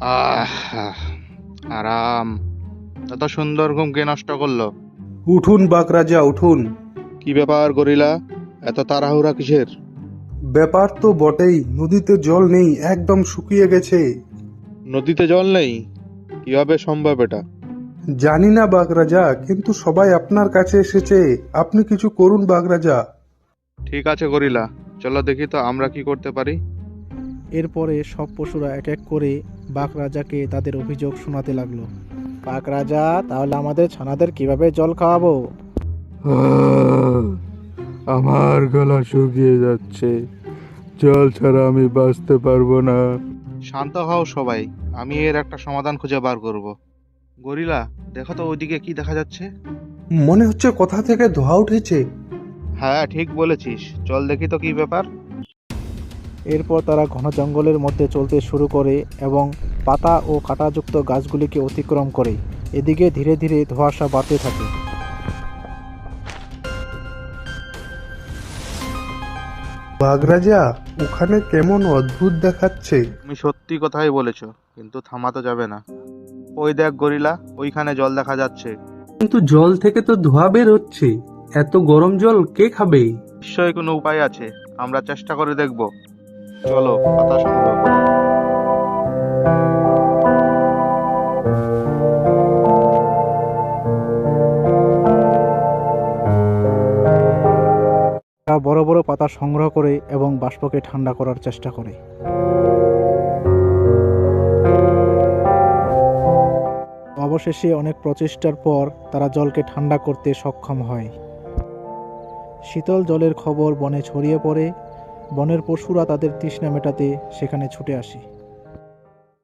আহ আরাম। এত সুন্দর ঘুম কে নষ্ট করলো? উঠুন বাগরাজা উঠুন। কি ব্যাপার গরিলা, এত তাড়াহুড়া কিসের? ব্যাপার তো বটেই, নদীতে জল নেই, একদম শুকিয়ে গেছে। নদীতে জল নেই? কিভাবে সম্ভব এটা? জানি না বাগরাজা, কিন্তু সবাই আপনার কাছে এসেছে। আপনি কিছু করুন বাগরাজা। ঠিক আছে গরিলা, চলো দেখি তো আমরা কি করতে পারি। এরপরে সব পশুরা এক এক করে বাঘ রাজাকে তাদের অভিযোগ শোনাতে লাগলো। বাঘ রাজা, তাহলে আমাদের ছানাদের কিভাবে জল খাওয়াবো? আমার গলা শুকিয়ে যাচ্ছে, জল ছাড়া আমি বাঁচতে পারবো না। শান্ত হও সবাই, আমি এর একটা সমাধান খুঁজে বার করব। গরিলা, দেখো তো ওইদিকে কি দেখা যাচ্ছে? মনে হচ্ছে কোথা থেকে ধোঁয়া উঠেছে। হ্যাঁ ঠিক বলেছিস, চল দেখি তো কি ব্যাপার। এরপর তারা ঘন জঙ্গলের মধ্যে চলতে শুরু করে এবং পাতা ও কাঁটাযুক্ত গাছগুলিকে অতিক্রম করে। এদিকে ধীরে ধীরে ধোঁয়াশা বাড়তে থাকে। বাগরাজা, ওখানে কেমন অদ্ভুত দেখাচ্ছে। তুমি সত্যি কথাই বলেছো, কিন্তু থামাতে যাবে না। ওই দেখ গরিলা, ওইখানে জল দেখা যাচ্ছে। কিন্তু জল থেকে তো ধোঁয়া বের হচ্ছে, এত গরম জল কে খাবে? নিশ্চয়ই কোনো উপায় আছে, আমরা চেষ্টা করে দেখব। চলো পাতা সংগ্রহ করি। তারা বড় বড় পাতা সংগ্রহ করে এবং বাষ্পকে ঠান্ডা করার চেষ্টা করে। অবশেষে অনেক প্রচেষ্টার পর তারা জলকে ঠান্ডা করতে সক্ষম হয়। শীতল জলের খবর বনে ছড়িয়ে পড়ে। বনের পশুরা তাদের তৃষ্ণা মেটাতে সেখানে ছুটে আসে।